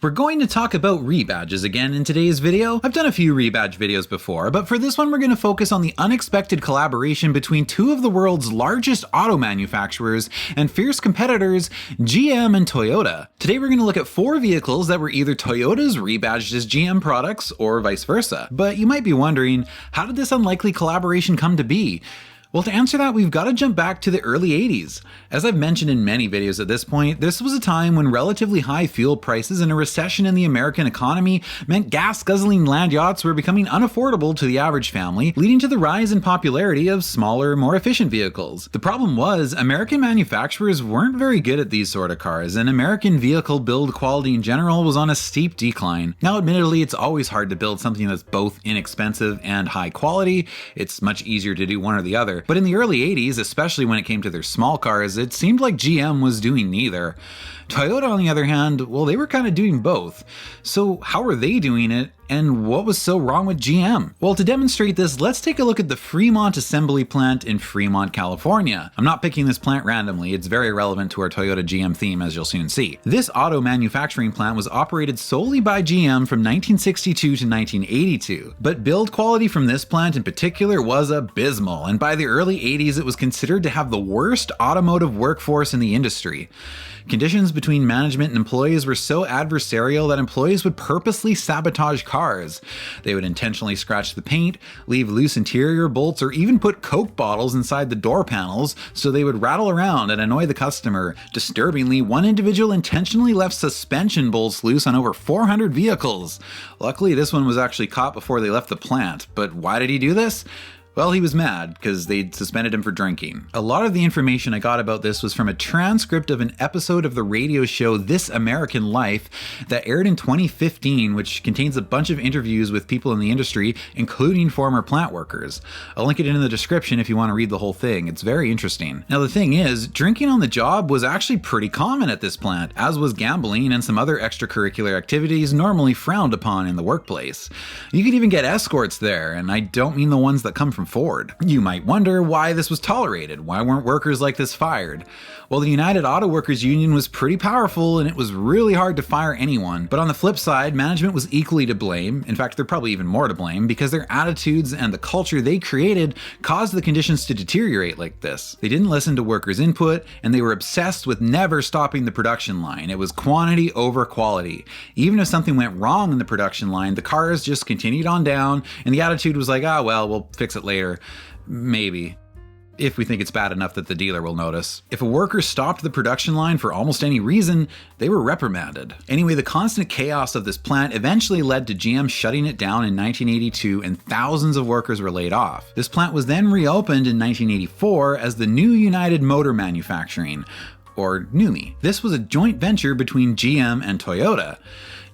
We're going to talk about rebadges again in today's video. I've done a few rebadge videos before, but for this one we're going to focus on the unexpected collaboration between two of the world's largest auto manufacturers and fierce competitors, GM and Toyota. Today we're going to look at 4 vehicles that were either Toyota's rebadged as GM products or vice versa. But you might be wondering, how did this unlikely collaboration come to be? Well, to answer that, we've got to jump back to the early 80s. As I've mentioned in many videos at this point, this was a time when relatively high fuel prices and a recession in the American economy meant gas-guzzling land yachts were becoming unaffordable to the average family, leading to the rise in popularity of smaller, more efficient vehicles. The problem was, American manufacturers weren't very good at these sort of cars, and American vehicle build quality in general was on a steep decline. Now, admittedly, it's always hard to build something that's both inexpensive and high quality. It's much easier to do one or the other. But in the early 80s, especially when it came to their small cars, it seemed like GM was doing neither. Toyota, on the other hand, well, they were kind of doing both. So how were they doing it, and what was so wrong with GM? Well, to demonstrate this, let's take a look at the Fremont assembly plant in Fremont, California. I'm not picking this plant randomly, it's very relevant to our Toyota GM theme, as you'll soon see. This auto manufacturing plant was operated solely by GM from 1962 to 1982, but build quality from this plant in particular was abysmal, and by the early 80s it was considered to have the worst automotive workforce in the industry. Conditions between management and employees were so adversarial that employees would purposely sabotage cars. They would intentionally scratch the paint, leave loose interior bolts, or even put Coke bottles inside the door panels so they would rattle around and annoy the customer. Disturbingly, one individual intentionally left suspension bolts loose on over 400 vehicles. Luckily, this one was actually caught before they left the plant. But why did he do this? Well, he was mad because they'd suspended him for drinking. A lot of the information I got about this was from a transcript of an episode of the radio show This American Life that aired in 2015, which contains a bunch of interviews with people in the industry, including former plant workers. I'll link it in the description if you want to read the whole thing. It's very interesting. Now, the thing is, drinking on the job was actually pretty common at this plant, as was gambling and some other extracurricular activities normally frowned upon in the workplace. You could even get escorts there, and I don't mean the ones that come from Ford. You might wonder why this was tolerated. Why weren't workers like this fired? Well, the United Auto Workers Union was pretty powerful and it was really hard to fire anyone. But on the flip side, management was equally to blame. In fact, they're probably even more to blame because their attitudes and the culture they created caused the conditions to deteriorate like this. They didn't listen to workers' input and they were obsessed with never stopping the production line. It was quantity over quality. Even if something went wrong in the production line, the cars just continued on down and the attitude was like, ah, well, we'll fix it later. Maybe. If we think it's bad enough that the dealer will notice. If a worker stopped the production line for almost any reason, they were reprimanded. Anyway, the constant chaos of this plant eventually led to GM shutting it down in 1982 and thousands of workers were laid off. This plant was then reopened in 1984 as the New United Motor Manufacturing, or NUMMI. This was a joint venture between GM and Toyota.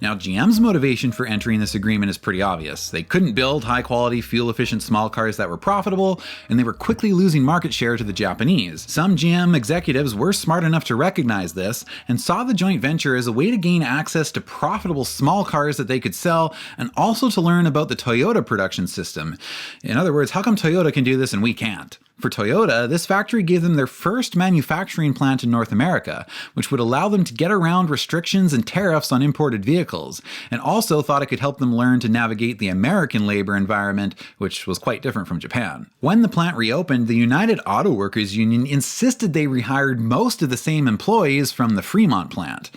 Now, GM's motivation for entering this agreement is pretty obvious. They couldn't build high-quality, fuel-efficient small cars that were profitable, and they were quickly losing market share to the Japanese. Some GM executives were smart enough to recognize this and saw the joint venture as a way to gain access to profitable small cars that they could sell, and also to learn about the Toyota production system. In other words, how come Toyota can do this and we can't? For Toyota, this factory gave them their first manufacturing plant in North America, which would allow them to get around restrictions and tariffs on imported vehicles, and also thought it could help them learn to navigate the American labor environment, which was quite different from Japan. When the plant reopened, the United Auto Workers Union insisted they rehired most of the same employees from the Fremont plant.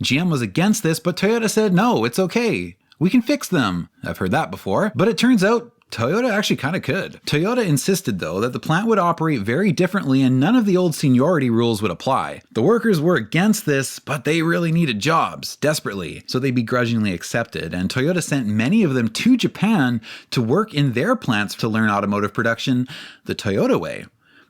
GM was against this, but Toyota said, no, it's okay. We can fix them. I've heard that before, but it turns out Toyota actually kind of could. Toyota insisted, though, that the plant would operate very differently and none of the old seniority rules would apply. The workers were against this, but they really needed jobs, desperately, so they begrudgingly accepted, and Toyota sent many of them to Japan to work in their plants to learn automotive production the Toyota way.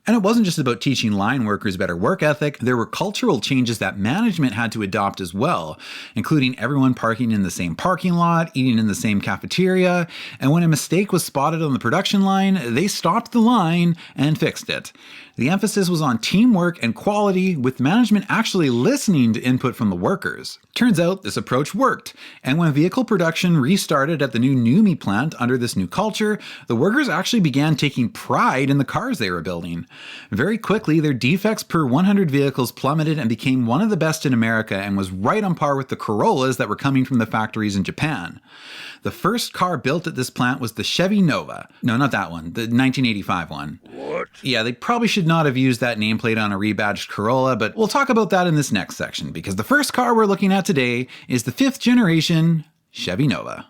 And it wasn't just about teaching line workers better work ethic, there were cultural changes that management had to adopt as well, including everyone parking in the same parking lot, eating in the same cafeteria, and when a mistake was spotted on the production line, they stopped the line and fixed it. The emphasis was on teamwork and quality, with management actually listening to input from the workers. Turns out this approach worked, and when vehicle production restarted at the new NUMMI plant under this new culture, the workers actually began taking pride in the cars they were building. Very quickly, their defects per 100 vehicles plummeted and became one of the best in America and was right on par with the Corollas that were coming from the factories in Japan. The first car built at this plant was the Chevy Nova. No, not that one, the 1985 one. What? Yeah, they probably should not have used that nameplate on a rebadged Corolla, but we'll talk about that in this next section, because the first car we're looking at today is the 5th generation Chevy Nova.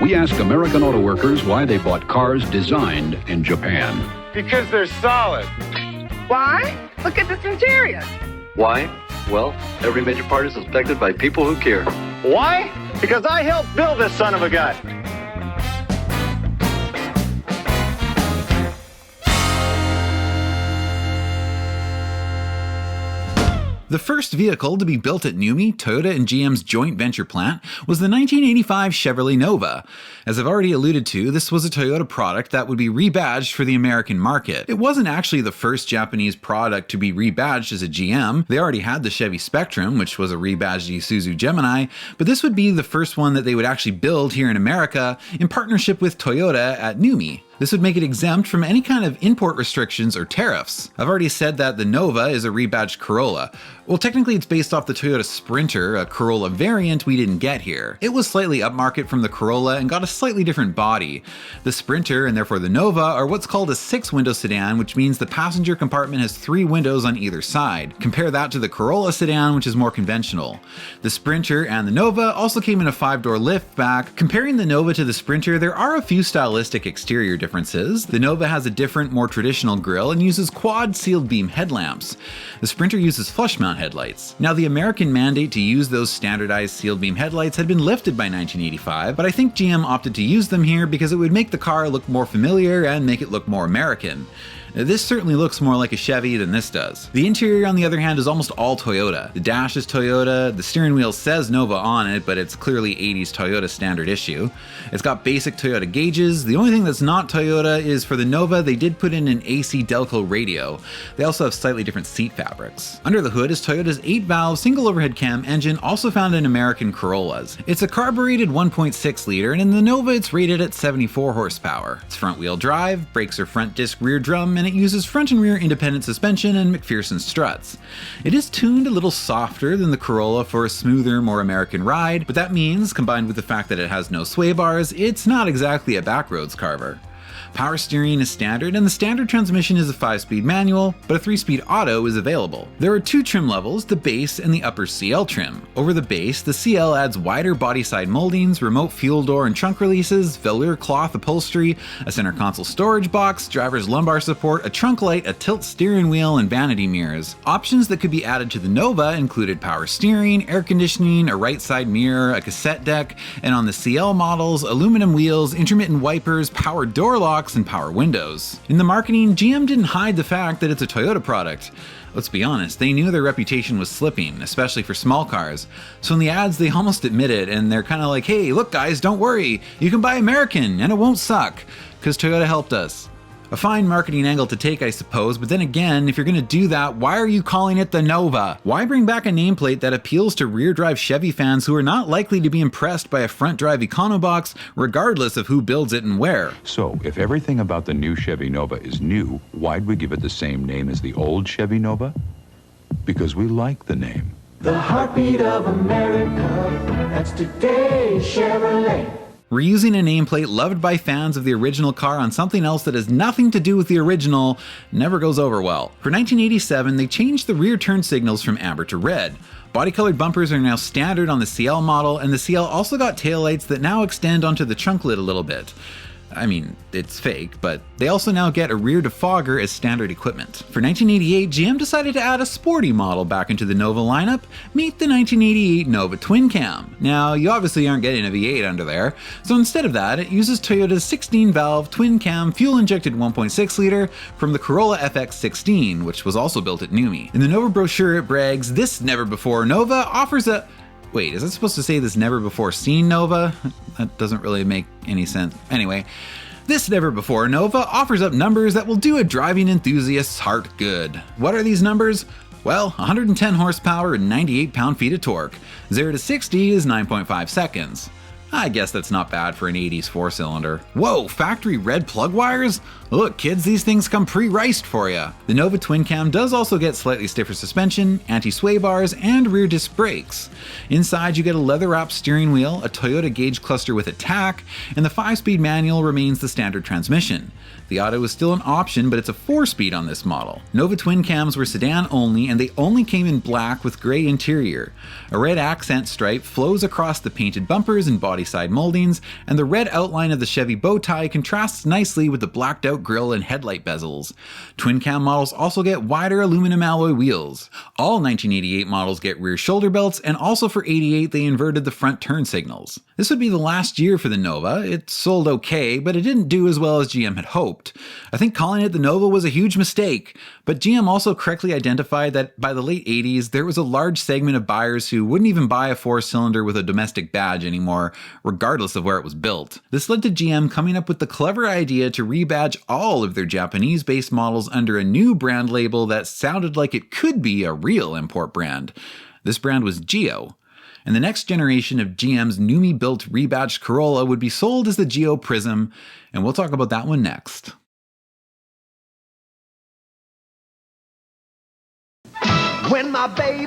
We ask American auto workers why they bought cars designed in Japan. Because they're solid. Why? Look at this interior. Why? Well, every major part is inspected by people who care. Why? Because I helped build this son of a gun. The first vehicle to be built at NUMMI, Toyota and GM's joint venture plant, was the 1985 Chevrolet Nova. As I've already alluded to, this was a Toyota product that would be rebadged for the American market. It wasn't actually the first Japanese product to be rebadged as a GM. They already had the Chevy Spectrum, which was a rebadged Isuzu Gemini, but this would be the first one that they would actually build here in America in partnership with Toyota at NUMMI. This would make it exempt from any kind of import restrictions or tariffs. I've already said that the Nova is a rebadged Corolla. Well, technically it's based off the Toyota Sprinter, a Corolla variant we didn't get here. It was slightly upmarket from the Corolla and got a slightly different body. The Sprinter, and therefore the Nova, are what's called a 6-window sedan, which means the passenger compartment has 3 windows on either side. Compare that to the Corolla sedan, which is more conventional. The Sprinter and the Nova also came in a 5-door liftback. Comparing the Nova to the Sprinter, there are a few stylistic exterior differences. The Nova has a different, more traditional grille and uses quad sealed beam headlamps. The Sprinter uses flush mount headlights. Now, the American mandate to use those standardized sealed beam headlights had been lifted by 1985, but I think GM opted to use them here because it would make the car look more familiar and make it look more American. This certainly looks more like a Chevy than this does. The interior, on the other hand, is almost all Toyota. The dash is Toyota, the steering wheel says Nova on it, but it's clearly 80s Toyota standard issue. It's got basic Toyota gauges. The only thing that's not Toyota is for the Nova, they did put in an AC Delco radio. They also have slightly different seat fabrics. Under the hood is Toyota's 8-valve single overhead cam engine, also found in American Corollas. It's a carbureted 1.6 liter, and in the Nova it's rated at 74 horsepower. It's front wheel drive, brakes are front disc rear drum, and it uses front and rear independent suspension and McPherson struts. It is tuned a little softer than the Corolla for a smoother, more American ride, but that means, combined with the fact that it has no sway bars, it's not exactly a backroads carver. Power steering is standard, and the standard transmission is a 5-speed manual, but a 3-speed auto is available. There are 2 trim levels, the base and the upper CL trim. Over the base, the CL adds wider body side moldings, remote fuel door and trunk releases, velour cloth upholstery, a center console storage box, driver's lumbar support, a trunk light, a tilt steering wheel, and vanity mirrors. Options that could be added to the Nova included power steering, air conditioning, a right side mirror, a cassette deck, and on the CL models, aluminum wheels, intermittent wipers, power door locks, and power windows. In the marketing, GM didn't hide the fact that it's a Toyota product. Let's be honest, they knew their reputation was slipping, especially for small cars. So in the ads, they almost admit it, and they're kind of like, hey, look guys, don't worry, you can buy American, and it won't suck, because Toyota helped us. A fine marketing angle to take, I suppose, but then again, if you're gonna do that, why are you calling it the Nova? Why bring back a nameplate that appeals to rear-drive Chevy fans who are not likely to be impressed by a front-drive Econobox, regardless of who builds it and where? So, if everything about the new Chevy Nova is new, why'd we give it the same name as the old Chevy Nova? Because we like the name. The heartbeat of America, that's today's Chevrolet. Reusing a nameplate loved by fans of the original car on something else that has nothing to do with the original never goes over well. For 1987, they changed the rear turn signals from amber to red. Body-colored bumpers are now standard on the CL model, and the CL also got taillights that now extend onto the trunk lid a little bit. I mean, it's fake, but they also now get a rear defogger as standard equipment. For 1988, GM decided to add a sporty model back into the Nova lineup. Meet the 1988 Nova Twin Cam. Now, you obviously aren't getting a V8 under there, so instead of that, it uses Toyota's 16-valve twin cam fuel-injected 1.6 liter from the Corolla FX16, which was also built at NUMMI. In the Nova brochure, it brags, "This never-before Nova offers a..." Wait, is that supposed to say this never-before-seen Nova? That doesn't really make any sense. Anyway, this never-before Nova offers up numbers that will do a driving enthusiast's heart good. What are these numbers? Well, 110 horsepower and 98 pound-feet of torque. 0 to 60 is 9.5 seconds. I guess that's not bad for an 80s 4-cylinder. Whoa, factory red plug wires? Look kids, these things come pre-riced for ya. The Nova twin cam does also get slightly stiffer suspension, anti-sway bars, and rear disc brakes. Inside you get a leather-wrapped steering wheel, a Toyota gauge cluster with a tach, and the 5-speed manual remains the standard transmission. The auto is still an option, but it's a 4-speed on this model. Nova twin cams were sedan only, and they only came in black with grey interior. A red accent stripe flows across the painted bumpers and body side moldings, and the red outline of the Chevy bow tie contrasts nicely with the blacked out grille and headlight bezels. Twin cam models also get wider aluminum alloy wheels. All 1988 models get rear shoulder belts, and also for 88 they inverted the front turn signals. This would be the last year for the Nova. It sold okay, but it didn't do as well as GM had hoped. I think calling it the Nova was a huge mistake, but GM also correctly identified that by the late 80s there was a large segment of buyers who wouldn't even buy a 4-cylinder with a domestic badge anymore, regardless of where it was built. This led to GM coming up with the clever idea to rebadge all of their Japanese-based models under a new brand label that sounded like it could be a real import brand. This brand was Geo. And the next generation of GM's NUMMI-built rebadged Corolla would be sold as the Geo Prizm, and we'll talk about that one next. When my baby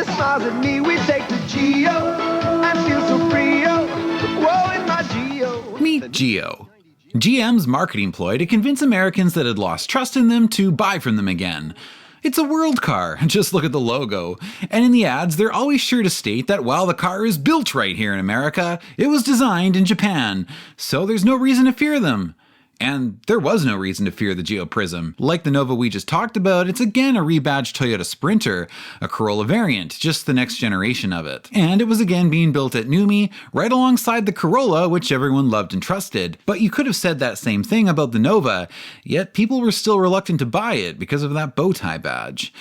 smiles at me, we take the Geo and feel so free. Whoa, in my Geo. Meet Geo. GM's marketing ploy to convince Americans that had lost trust in them to buy from them again. It's a world car, just look at the logo. And in the ads, they're always sure to state that while the car is built right here in America, it was designed in Japan, so there's no reason to fear them. And there was no reason to fear the Geo Prizm. Like the Nova we just talked about, it's again a rebadged Toyota Sprinter, a Corolla variant, just the next generation of it. And it was again being built at NUMMI, right alongside the Corolla, which everyone loved and trusted. But you could have said that same thing about the Nova, yet people were still reluctant to buy it because of that bow tie badge.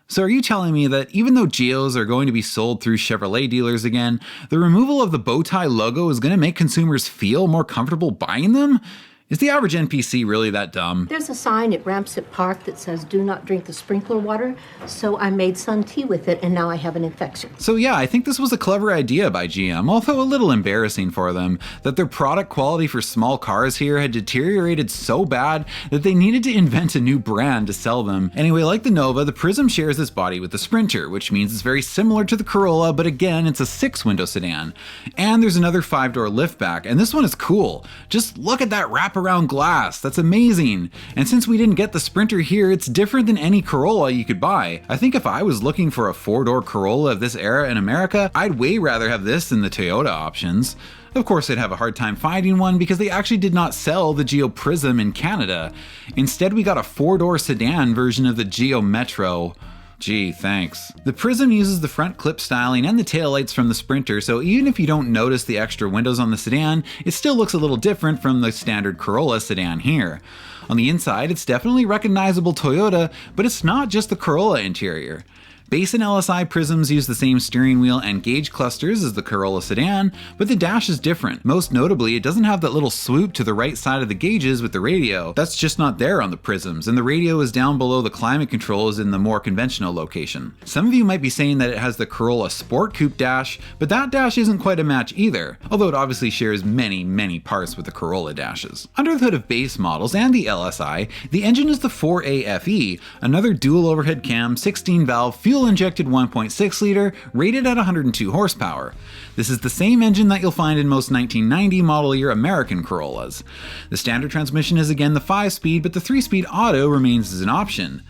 So are you telling me that even though Geos are going to be sold through Chevrolet dealers again, the removal of the bow tie logo is going to make consumers feel more comfortable buying them? Is the average NPC really that dumb? There's a sign at Ramsett Park that says, "Do not drink the sprinkler water," so I made sun tea with it and now I have an infection. So yeah, I think this was a clever idea by GM, although a little embarrassing for them, that their product quality for small cars here had deteriorated so bad that they needed to invent a new brand to sell them. Anyway, like the Nova, the Prizm shares its body with the Sprinter, which means it's very similar to the Corolla, but again, it's a 6-window sedan. And there's another 5-door liftback, and this one is cool. Just look at that wraparound glass, that's amazing. And since we didn't get the Sprinter here, it's different than any Corolla you could buy. I think if I was looking for a 4-door Corolla of this era in America, I'd way rather have this than the Toyota options. Of course, I'd have a hard time finding one because they actually did not sell the Geo Prizm in Canada. Instead, we got a 4-door sedan version of the Geo Metro. Gee, thanks. The Prizm uses the front clip styling and the taillights from the Sprinter, so even if you don't notice the extra windows on the sedan, it still looks a little different from the standard Corolla sedan here. On the inside, it's definitely recognizable Toyota, but it's not just the Corolla interior. Base and LSI Prizms use the same steering wheel and gauge clusters as the Corolla sedan, but the dash is different. Most notably, it doesn't have that little swoop to the right side of the gauges with the radio. That's just not there on the Prizms, and the radio is down below the climate controls in the more conventional location. Some of you might be saying that it has the Corolla Sport Coupe dash, but that dash isn't quite a match either, although it obviously shares many parts with the Corolla dashes. Under the hood of base models and the LSI, the engine is the 4AFE, another dual overhead cam, 16-valve, fuel-injected 1.6 liter, rated at 102 horsepower. This is the same engine that you'll find in most 1990 model year American Corollas. The standard transmission is again the 5-speed, but the 3-speed auto remains as an option.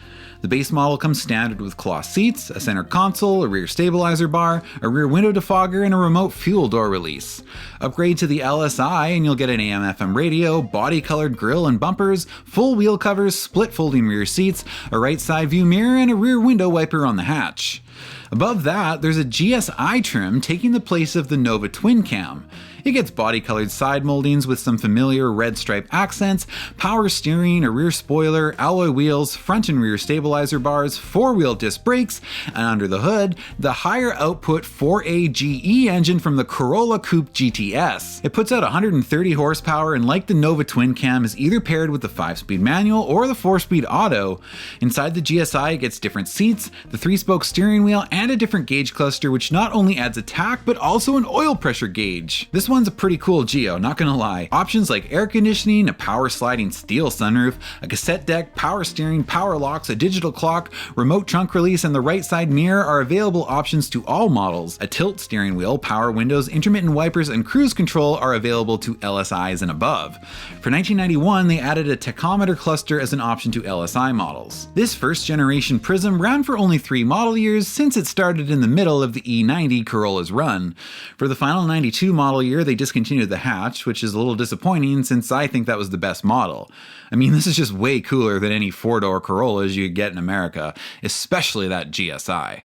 The base model comes standard with cloth seats, a center console, a rear stabilizer bar, a rear window defogger, and a remote fuel door release. Upgrade to the LSI and you'll get an AM/FM radio, body-colored grille and bumpers, full wheel covers, split folding rear seats, a right side view mirror, and a rear window wiper on the hatch. Above that, there's a GSI trim taking the place of the Nova twin cam. It gets body-colored side moldings with some familiar red stripe accents, power steering, a rear spoiler, alloy wheels, front and rear stabilizer bars, four-wheel disc brakes, and under the hood, the higher output 4A GE engine from the Corolla Coupe GTS. It puts out 130 horsepower and, like the Nova twin cam, is either paired with the 5-speed manual or the 4-speed auto. Inside the GSI it gets different seats, the 3-spoke steering wheel, and a different gauge cluster which not only adds attack but also an oil pressure gauge. This one's a pretty cool Geo, not gonna lie. Options like air conditioning, a power sliding steel sunroof, a cassette deck, power steering, power locks, a digital clock, remote trunk release, and the right side mirror are available options to all models. A tilt steering wheel, power windows, intermittent wipers, and cruise control are available to LSIs and above. For 1991, they added a tachometer cluster as an option to LSI models. This first generation Prizm ran for only 3 model years since it started in the middle of the E90 Corolla's run. For the final 92 model year, they discontinued the hatch, which is a little disappointing since I think that was the best model. I mean, this is just way cooler than any 4-door Corollas you could get in America, especially that GSI.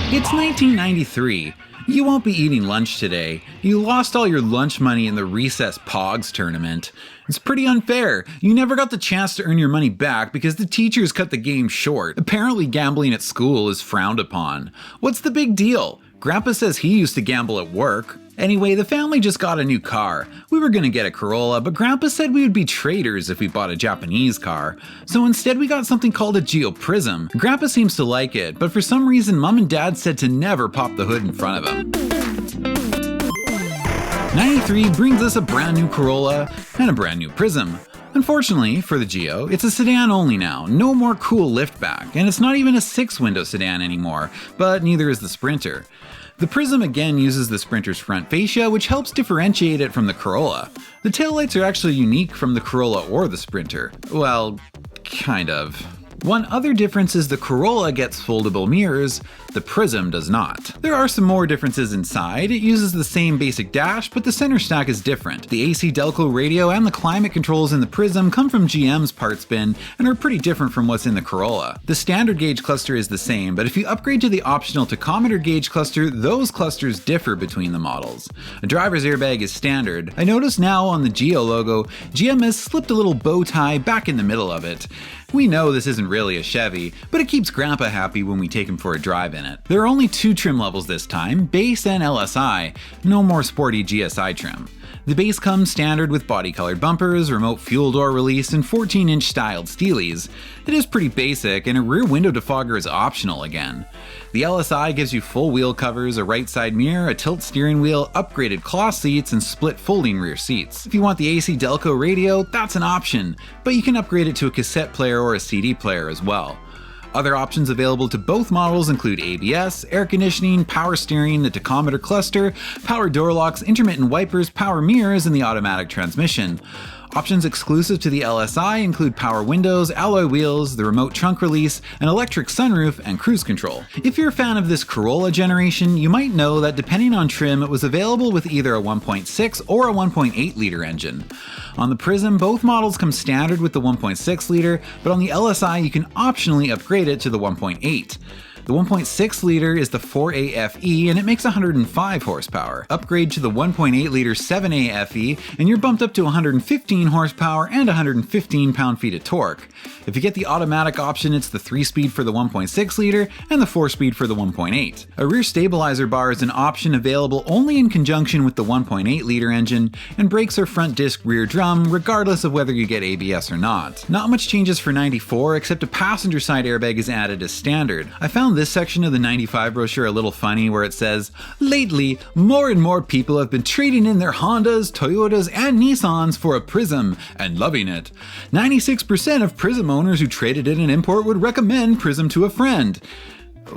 It's 1993. You won't be eating lunch today. You lost all your lunch money in the Recess Pogs tournament. It's pretty unfair. You never got the chance to earn your money back because the teachers cut the game short. Apparently gambling at school is frowned upon. What's the big deal? Grandpa says he used to gamble at work. Anyway, the family just got a new car. We were gonna get a Corolla, but Grandpa said we would be traitors if we bought a Japanese car. So instead we got something called a Geo Prizm. Grandpa seems to like it, but for some reason Mom and Dad said to never pop the hood in front of him. 93 brings us a brand new Corolla and a brand new Prizm. Unfortunately, for the Geo, it's a sedan only now, no more cool liftback, and it's not even a 6-window sedan anymore, but neither is the Sprinter. The Prizm again uses the Sprinter's front fascia, which helps differentiate it from the Corolla. The taillights are actually unique from the Corolla or the Sprinter. Well, kind of. One other difference is the Corolla gets foldable mirrors, the Prizm does not. There are some more differences inside. It uses the same basic dash, but the center stack is different. The AC Delco radio and the climate controls in the Prizm come from GM's parts bin and are pretty different from what's in the Corolla. The standard gauge cluster is the same, but if you upgrade to the optional tachometer gauge cluster, those clusters differ between the models. A driver's airbag is standard. I notice now on the Geo logo, GM has slipped a little bow tie back in the middle of it. We know this isn't really a Chevy, but it keeps Grandpa happy when we take him for a drive in it. There are only 2 trim levels this time, base and LSI, no more sporty GSI trim. The base comes standard with body-colored bumpers, remote fuel door release, and 14-inch styled steelies. It is pretty basic, and a rear window defogger is optional again. The LSI gives you full wheel covers, a right side mirror, a tilt steering wheel, upgraded cloth seats, and split folding rear seats. If you want the AC Delco radio, that's an option, but you can upgrade it to a cassette player or a CD player as well. Other options available to both models include ABS, air conditioning, power steering, the tachometer cluster, power door locks, intermittent wipers, power mirrors, and the automatic transmission. Options exclusive to the LSI include power windows, alloy wheels, the remote trunk release, an electric sunroof, and cruise control. If you're a fan of this Corolla generation, you might know that depending on trim, it was available with either a 1.6 or a 1.8 liter engine. On the Prizm, both models come standard with the 1.6 liter, but on the LSI you can optionally upgrade it to the 1.8. The 1.6 liter is the 4A FE and it makes 105 horsepower. Upgrade to the 1.8 liter 7A FE and you're bumped up to 115 horsepower and 115 pound-feet of torque. If you get the automatic option, it's the 3-speed for the 1.6 liter and the 4-speed for the 1.8. A rear stabilizer bar is an option available only in conjunction with the 1.8 liter engine, and brakes are front disc rear drum regardless of whether you get ABS or not. Not much changes for 94 except a passenger side airbag is added as standard. I found this section of the 95 brochure a little funny where it says, "Lately, more and more people have been trading in their Hondas, Toyotas, and Nissans for a Prizm and loving it. 96% of Prizm owners who traded in an import would recommend Prizm to a friend."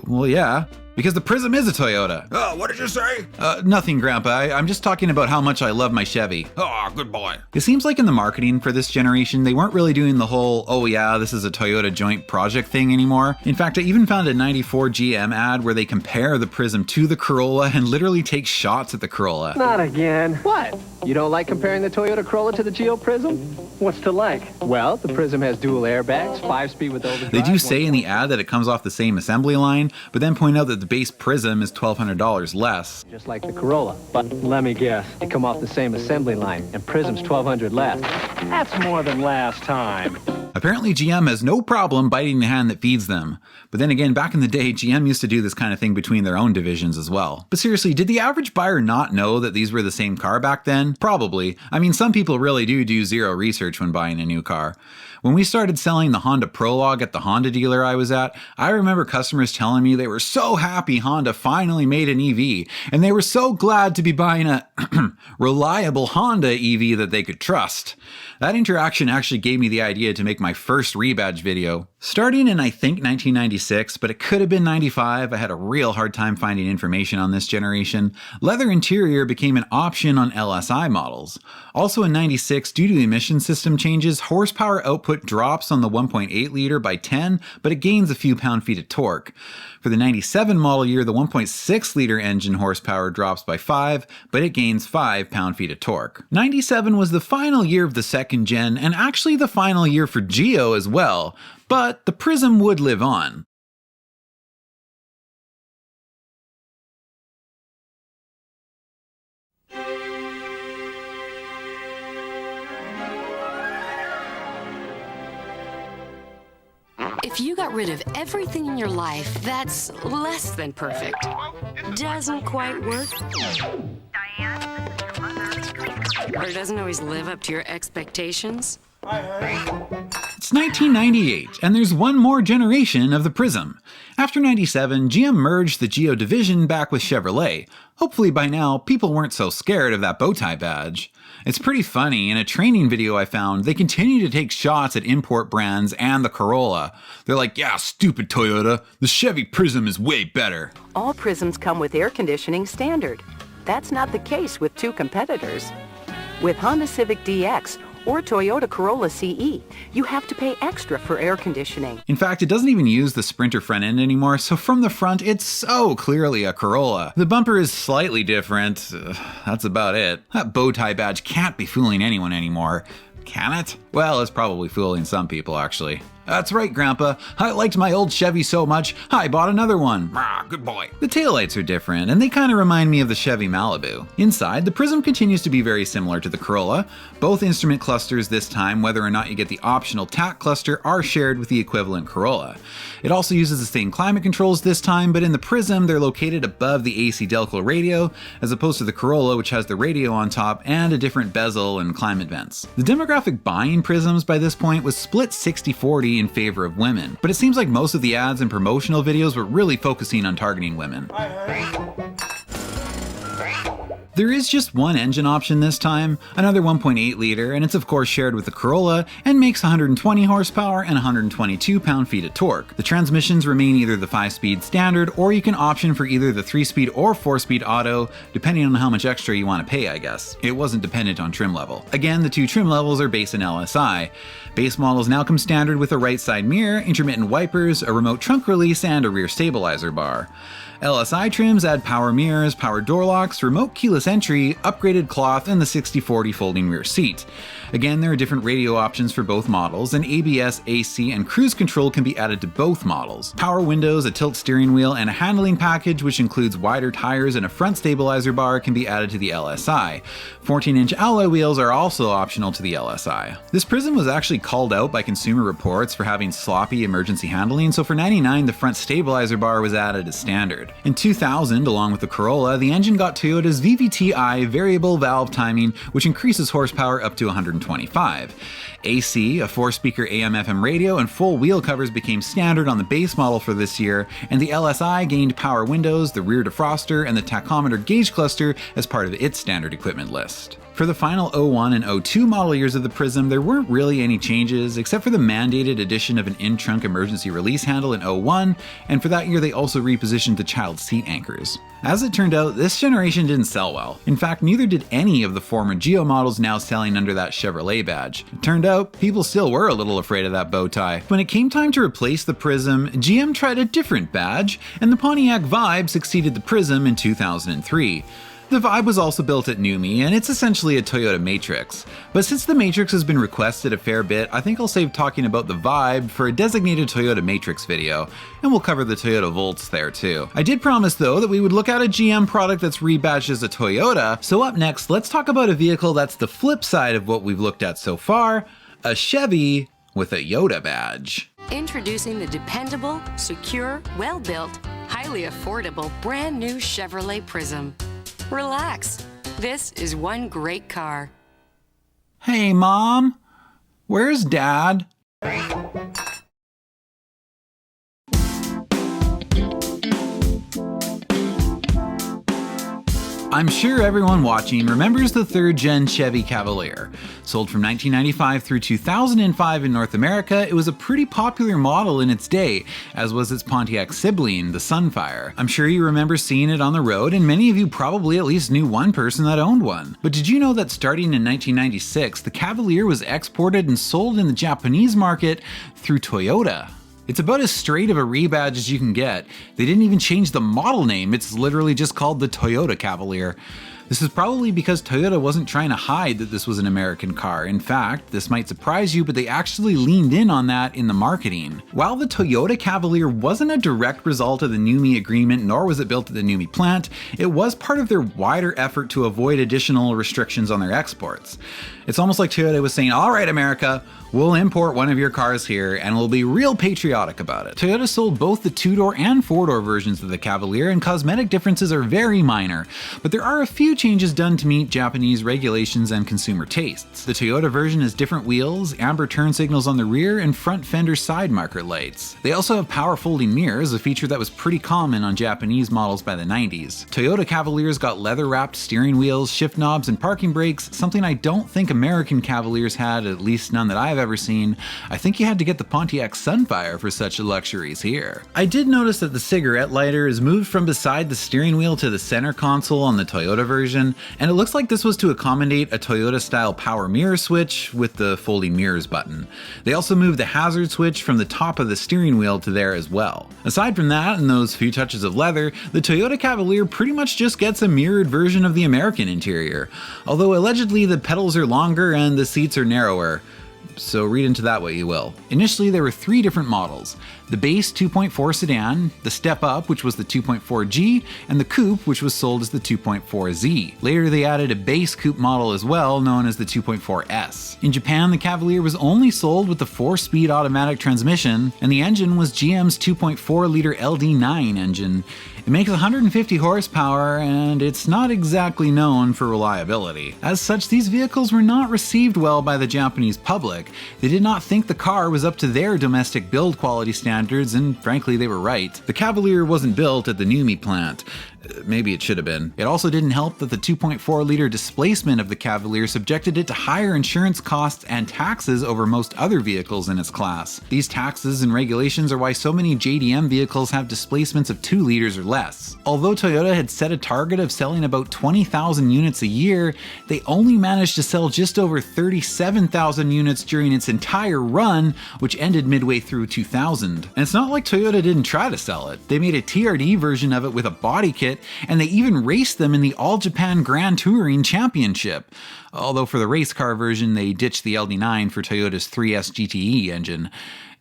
Well, yeah, Because the Prizm is a Toyota. Oh, what did you say? Nothing, Grandpa. I'm just talking about how much I love my Chevy. Oh, good boy. It seems like in the marketing for this generation, they weren't really doing the whole, oh yeah, this is a Toyota joint project thing anymore. In fact, I even found a 94 GM ad where they compare the Prizm to the Corolla and literally take shots at the Corolla. Not again. What? You don't like comparing the Toyota Corolla to the Geo Prizm? What's to like? Well, the Prizm has dual airbags, 5-speed with overdrive. They do say in the ad that it comes off the same assembly line, but then point out that the base Prizm is $1,200 less. Just like the Corolla. But let me guess, they come off the same assembly line, and Prizm's $1,200 less. That's more than last time. Apparently GM has no problem biting the hand that feeds them. But then again, back in the day, GM used to do this kind of thing between their own divisions as well. But seriously, did the average buyer not know that these were the same car back then? Probably. I mean, some people really do zero research when buying a new car. When we started selling the Honda Prologue at the Honda dealer I was at, I remember customers telling me they were so happy Honda finally made an EV, and they were so glad to be buying a reliable Honda EV that they could trust. That interaction actually gave me the idea to make my first rebadge video. Starting in I think 1996, but it could have been 95, I had a real hard time finding information on this generation. Leather interior became an option on LSI models. Also in 96, due to the emission system changes, horsepower output drops on the 1.8 liter by 10, but it gains a few pound-feet of torque. For the 97 model year, the 1.6 liter engine horsepower drops by 5, but it gains 5 pound-feet of torque. 97 was the final year of the second gen, and actually the final year for Geo as well, but the Prizm would live on. If you got rid of everything in your life that's less than perfect, doesn't quite work, or doesn't always live up to your expectations. It's 1998, and there's one more generation of the Prizm. After 97, GM merged the Geo division back with Chevrolet. Hopefully by now, people weren't so scared of that bow tie badge. It's pretty funny, in a training video I found, they continue to take shots at import brands and the Corolla. They're like, yeah, stupid Toyota, the Chevy Prizm is way better. All Prizms come with air conditioning standard. That's not the case with two competitors. With Honda Civic DX or Toyota Corolla CE, you have to pay extra for air conditioning. In fact, it doesn't even use the Sprinter front end anymore, so from the front, it's so clearly a Corolla. The bumper is slightly different. That's about it. That bow tie badge can't be fooling anyone anymore. Can it? Well, it's probably fooling some people, actually. That's right, Grandpa. I liked my old Chevy so much, I bought another one. Ah, good boy. The taillights are different, and they kind of remind me of the Chevy Malibu. Inside, the Prizm continues to be very similar to the Corolla. Both instrument clusters this time, whether or not you get the optional TAC cluster, are shared with the equivalent Corolla. It also uses the same climate controls this time, but in the Prizm, they're located above the AC Delco radio, as opposed to the Corolla, which has the radio on top and a different bezel and climate vents. The demographic buying Prizms by this point was split 60-40 in favor of women, but it seems like most of the ads and promotional videos were really focusing on targeting women. There is just one engine option this time, another 1.8 liter, and it's of course shared with the Corolla and makes 120 horsepower and 122 pound-feet of torque. The transmissions remain either the 5-speed standard, or you can option for either the 3-speed or 4-speed auto, depending on how much extra you want to pay, I guess. It wasn't dependent on trim level. Again, the two trim levels are based in LSI. Base models now come standard with a right side mirror, intermittent wipers, a remote trunk release, and a rear stabilizer bar. LSI trims add power mirrors, power door locks, remote keyless entry, upgraded cloth, and the 60/40 folding rear seat. Again, there are different radio options for both models, and ABS, AC, and cruise control can be added to both models. Power windows, a tilt steering wheel, and a handling package which includes wider tires and a front stabilizer bar can be added to the LSI. 14-inch alloy wheels are also optional to the LSI. This Prizm was actually called out by Consumer Reports for having sloppy emergency handling, so for $99 the front stabilizer bar was added as standard. In 2000, along with the Corolla, the engine got Toyota's VVT-I variable valve timing, which increases horsepower up to 125. AC, a 4-speaker AM/FM radio, and full wheel covers became standard on the base model for this year, and the LSI gained power windows, the rear defroster, and the tachometer gauge cluster as part of its standard equipment list. For the final 01 and 02 model years of the Prizm, there weren't really any changes, except for the mandated addition of an in-trunk emergency release handle in 01, and for that year they also repositioned the child seat anchors. As it turned out, this generation didn't sell well. In fact, neither did any of the former Geo models now selling under that Chevrolet badge. It turned out, people still were a little afraid of that bow tie. When it came time to replace the Prizm, GM tried a different badge, and the Pontiac Vibe succeeded the Prizm in 2003. The Vibe was also built at NUMMI, and it's essentially a Toyota Matrix. But since the Matrix has been requested a fair bit, I think I'll save talking about the Vibe for a designated Toyota Matrix video, and we'll cover the Toyota Volts there too. I did promise though that we would look at a GM product that's rebadged as a Toyota, so up next let's talk about a vehicle that's the flip side of what we've looked at so far, a Chevy with a Yoda badge. Introducing the dependable, secure, well-built, highly affordable, brand new Chevrolet Prizm. Relax. This is one great car. Hey, Mom, where's Dad? I'm sure everyone watching remembers the 3rd gen Chevy Cavalier. Sold from 1995 through 2005 in North America, it was a pretty popular model in its day, as was its Pontiac sibling, the Sunfire. I'm sure you remember seeing it on the road, and many of you probably at least knew one person that owned one. But did you know that starting in 1996, the Cavalier was exported and sold in the Japanese market through Toyota? It's about as straight of a rebadge as you can get. They didn't even change the model name, it's literally just called the Toyota Cavalier. This is probably because Toyota wasn't trying to hide that this was an American car. In fact, this might surprise you, but they actually leaned in on that in the marketing. While the Toyota Cavalier wasn't a direct result of the NUMMI agreement, nor was it built at the NUMMI plant, it was part of their wider effort to avoid additional restrictions on their exports. It's almost like Toyota was saying, all right, America, we'll import one of your cars here and we'll be real patriotic about it. Toyota sold both the 2-door and 4-door versions of the Cavalier, and cosmetic differences are very minor, but there are a few changes done to meet Japanese regulations and consumer tastes. The Toyota version has different wheels, amber turn signals on the rear, and front fender side marker lights. They also have power folding mirrors, a feature that was pretty common on Japanese models by the 90s. Toyota Cavaliers got leather wrapped steering wheels, shift knobs, and parking brakes, something I don't think American Cavaliers had, at least none that I've ever seen. I think you had to get the Pontiac Sunfire for such luxuries here. I did notice that the cigarette lighter is moved from beside the steering wheel to the center console on the Toyota version, and it looks like this was to accommodate a Toyota style power mirror switch with the folding mirrors button. They also moved the hazard switch from the top of the steering wheel to there as well. Aside from that and those few touches of leather, the Toyota Cavalier pretty much just gets a mirrored version of the American interior, although allegedly the pedals are longer and the seats are narrower. So read into that what you will. Initially there were 3 different models: the base 2.4 sedan, the step up which was the 2.4G, and the coupe which was sold as the 2.4Z. Later they added a base coupe model as well, known as the 2.4S. In Japan, the Cavalier was only sold with the 4-speed automatic transmission, and the engine was GM's 2.4-liter LD9 engine. It makes 150 horsepower, and it's not exactly known for reliability. As such, these vehicles were not received well by the Japanese public. They did not think the car was up to their domestic build quality standards, and frankly, they were right. The Cavalier wasn't built at the NUMMI plant. Maybe it should have been. It also didn't help that the 2.4-liter displacement of the Cavalier subjected it to higher insurance costs and taxes over most other vehicles in its class. These taxes and regulations are why so many JDM vehicles have displacements of 2 liters or less. Although Toyota had set a target of selling about 20,000 units a year, they only managed to sell just over 37,000 units during its entire run, which ended midway through 2000. And it's not like Toyota didn't try to sell it. They made a TRD version of it with a body kit, and they even raced them in the All Japan Grand Touring Championship. Although for the race car version, they ditched the LD9 for Toyota's 3S GTE engine.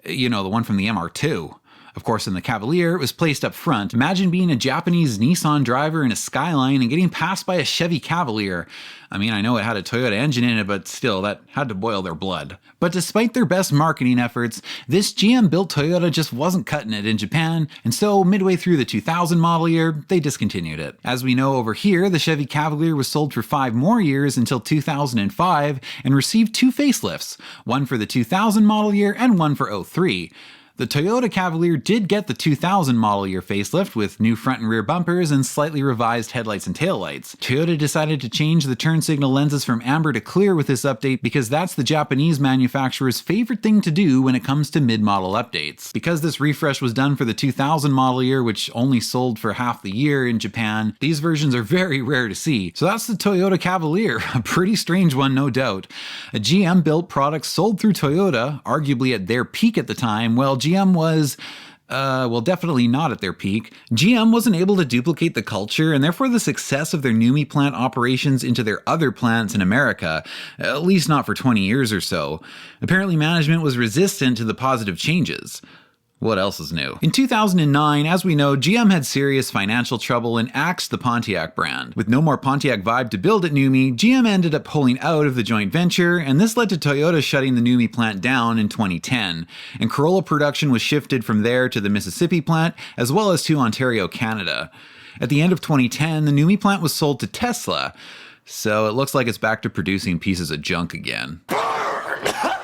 You know, the one from the MR2. Of course, in the Cavalier, it was placed up front. Imagine being a Japanese Nissan driver in a Skyline and getting passed by a Chevy Cavalier. I mean, I know it had a Toyota engine in it, but still, that had to boil their blood. But despite their best marketing efforts, this GM-built Toyota just wasn't cutting it in Japan, and so midway through the 2000 model year, they discontinued it. As we know over here, the Chevy Cavalier was sold for 5 more years until 2005 and received 2 facelifts, one for the 2000 model year and one for 03. The Toyota Cavalier did get the 2000 model year facelift with new front and rear bumpers and slightly revised headlights and taillights. Toyota decided to change the turn signal lenses from amber to clear with this update because that's the Japanese manufacturer's favorite thing to do when it comes to mid-model updates. Because this refresh was done for the 2000 model year, which only sold for half the year in Japan, these versions are very rare to see. So that's the Toyota Cavalier, a pretty strange one no doubt. A GM-built product sold through Toyota, arguably at their peak at the time, while GM was definitely not at their peak. GM wasn't able to duplicate the culture and therefore the success of their NUMMI plant operations into their other plants in America, at least not for 20 years or so. Apparently management was resistant to the positive changes. What else is new? In 2009, as we know, GM had serious financial trouble and axed the Pontiac brand. With no more Pontiac vibe to build at NUMMI, GM ended up pulling out of the joint venture, and this led to Toyota shutting the NUMMI plant down in 2010. And Corolla production was shifted from there to the Mississippi plant, as well as to Ontario, Canada. At the end of 2010, the NUMMI plant was sold to Tesla, so it looks like it's back to producing pieces of junk again.